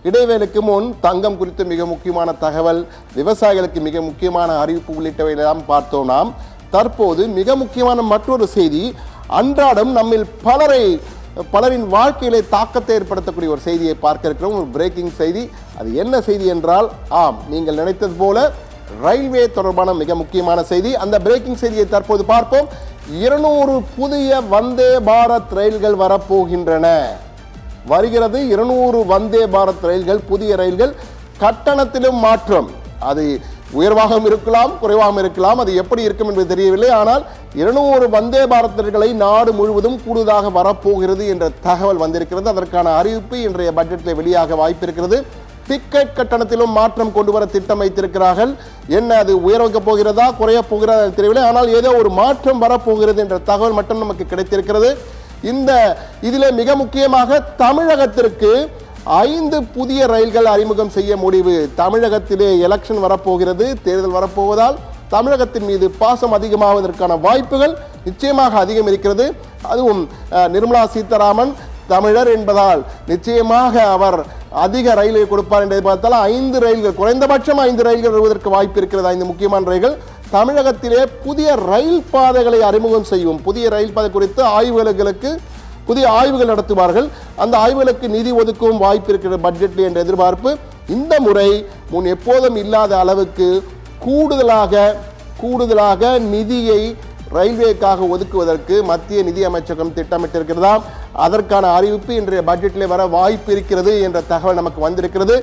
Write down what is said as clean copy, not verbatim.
இடைவேளைக்கு முன் தங்கம் குறித்து மிக முக்கியமான தகவல், விவசாயிகளுக்கு மிக முக்கியமான அறிவிப்பு உள்ளிட்டவையெல்லாம் பார்த்தோம். நாம் தற்போது மிக முக்கியமான மற்றொரு செய்தி, அன்றாடம் நம்மில் பலரின் வாழ்க்கையிலே தாக்கத்தை ஏற்படுத்தக்கூடிய ஒரு செய்தியை பார்க்க இருக்கிறோம். ஒரு பிரேக்கிங் செய்தி. அது என்ன செய்தி என்றால், நீங்கள் நினைத்தது போல ரயில்வே தொடர்பான மிக முக்கியமான செய்தி. அந்த பிரேக்கிங் செய்தியை தற்போது பார்ப்போம். 200 புதிய வந்தே பாரத் ரயில்கள் வரப்போகின்றன. வருகிறது 200 வந்தே பாரத் ரயில்கள், புதிய ரயில்கள். கட்டணத்திலும் மாற்றம். அது உயர்வாகவும் இருக்கலாம், குறைவாகவும் இருக்கலாம். அது எப்படி இருக்கும் என்பது தெரியவில்லை. ஆனால் 200 வந்தே பாரத் ரயில்களை நாடு முழுவதும் கூடுதலாக வரப்போகிறது என்ற தகவல் வந்திருக்கிறது. அதற்கான அறிவிப்பு இன்றைய பட்ஜெட்டில் வெளியாக வாய்ப்பு இருக்கிறது. டிக்கெட் கட்டணத்திலும் மாற்றம் கொண்டு வர திட்டம் வைத்திருக்கிறார்கள். என்ன அது உயர்வைக்க போகிறதா, குறைய போகிறதா தெரியவில்லை. ஆனால் ஏதோ ஒரு மாற்றம் வரப்போகிறது என்ற தகவல் மட்டும் நமக்கு கிடைத்திருக்கிறது. இதிலே மிக முக்கியமாக தமிழகத்திற்கு 5 புதிய ரயில்கள் அறிமுகம் செய்ய முடிவு. தமிழகத்திலே எலெக்ஷன் வரப்போகிறது, தேர்தல் வரப்போவதால் தமிழகத்தின் மீது பாசம் அதிகமாவதற்கான வாய்ப்புகள் நிச்சயமாக அதிகம் இருக்கிறது. அதுவும் நிர்மலா சீதாராமன் தமிழர் என்பதால் நிச்சயமாக அவர் அதிக ரயிலை கொடுப்பார் என்று பார்த்தால் 5 ரயில்கள், குறைந்தபட்சம் 5 ரயில்கள் வருவதற்கு வாய்ப்பு இருக்கிறது. 5 முக்கியமான ரயில்கள். தமிழகத்திலே புதிய ரயில் பாதைகளை அறிமுகம் செய்யும். புதிய ரயில் பாதை குறித்து புதிய ஆய்வுகள் நடத்துவார்கள். அந்த ஆய்வுகளுக்கு நிதி ஒதுக்கவும் வாய்ப்பு இருக்கிற பட்ஜெட்டில் என்ற எதிர்பார்ப்பு. இந்த முறை முன் எப்போதும் இல்லாத அளவுக்கு கூடுதலாக நிதியை ரயில்வேக்காக ஒதுக்குவதற்கு மத்திய நிதி அமைச்சகம் திட்டமிட்டிருக்கிறதா. அதற்கான அறிவிப்பு இன்றைய பட்ஜெட்டில் வர வாய்ப்பு இருக்கிறது என்ற தகவல் நமக்கு வந்திருக்கிறது.